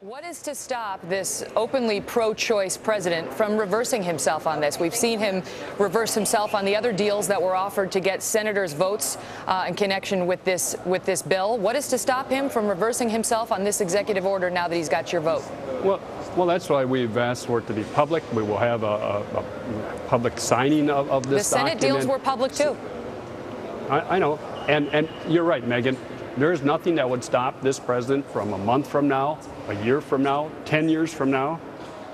What is to stop this openly pro-choice president from reversing himself on this? We've seen him reverse himself on the other deals that were offered to get senators' votes in connection with this bill. What is to stop him from reversing himself on this executive order now that he's got your vote? Well, that's why we've asked for it to be public. We will have a public signing of this document. The Senate deals were public too. I know, and you're right, Megan. There's nothing that would stop this president from a month from now, a year from now, 10 years from now,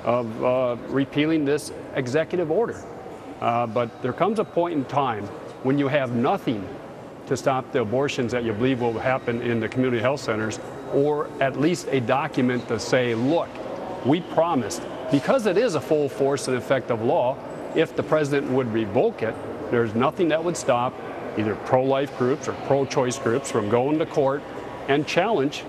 of repealing this executive order. But there comes a point in time when you have nothing to stop the abortions that you believe will happen in the community health centers, or at least a document to say, look, we promised, because it is a full force and effective law, if the president would revoke it, there's nothing that would stop either pro-life groups or pro-choice groups from going to court and challenge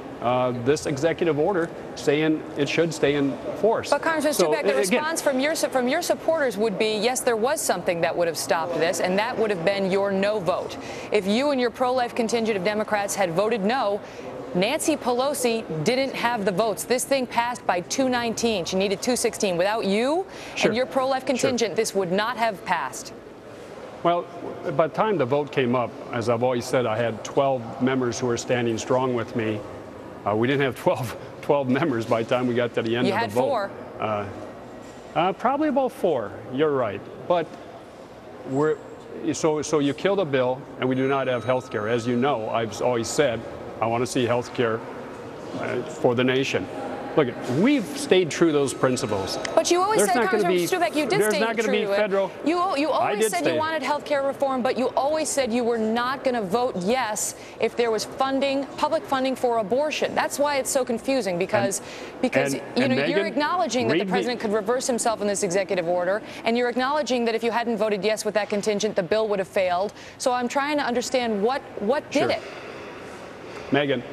this executive order, saying it should stay in force. But Congressman STUPAK, the response from your supporters would be, yes, there was something that would have stopped this, and that would have been your no vote. If you and your pro-life contingent of Democrats had voted no, Nancy Pelosi didn't have the votes. This thing passed by 219. She needed 216. Without you and your pro-life contingent, this would not have passed. Well, by the time the vote came up, as I've always said, I had 12 members who were standing strong with me. We didn't have 12 members by the time we got to the end of the vote. You had 4. Probably about 4. You're right. But so you killed a bill, and we do not have health care. As you know, I've always said I want to see health care for the nation. Look, we've stayed true to those principles. But you always said, Congressman STUPAK, you did stay true to it. You always said you wanted health care reform, but you always said you were not going to vote yes if there was funding, public funding for abortion. That's why it's so confusing, because Megan, you're acknowledging that the president could reverse himself in this executive order, and you're acknowledging that if you hadn't voted yes with that contingent, the bill would have failed. So I'm trying to understand what did it. Megan,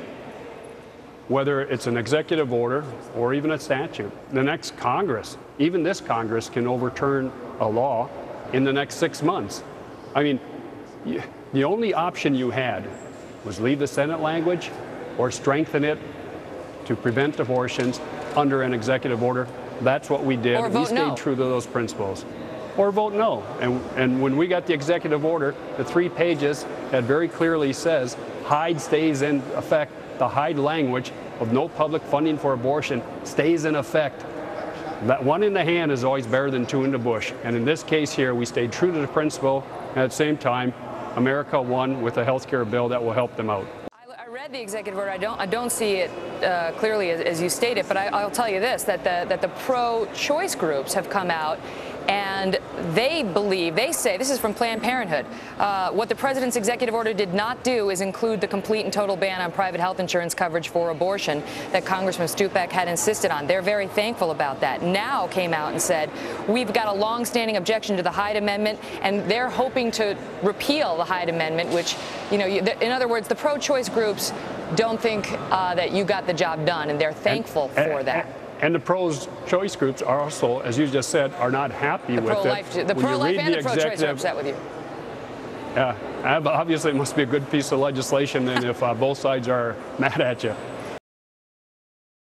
whether it's an executive order or even a statute, the next Congress, even this Congress, can overturn a law in the next 6 months. I mean, the only option you had was leave the Senate language or strengthen it to prevent abortions under an executive order. That's what we did. We stayed true to those principles. Or vote no. And when we got the executive order, the 3 pages that very clearly says Hyde stays in effect. The Hyde language of no public funding for abortion stays in effect. That 1 in the hand is always better than 2 in the bush. And in this case here, we stayed true to the principle, and at the same time, America won with a health care bill that will help them out. I read the executive order. I don't see it clearly as you stated, but I'll tell you this, that the pro-choice groups have come out and they say, this is from Planned Parenthood, what the president's executive order did not do is include the complete and total ban on private health insurance coverage for abortion that Congressman STUPAK had insisted on. They're very thankful about that. Now came out and said, we've got a long-standing objection to the Hyde Amendment, and they're hoping to repeal the Hyde Amendment, which, in other words, the pro-choice groups don't think that you got the job done, and they're thankful for that. And the pro-choice groups are also, as you just said, are not happy with it. The pro-life and the pro-choice are upset with you. Yeah, obviously it must be a good piece of legislation then if both sides are mad at you.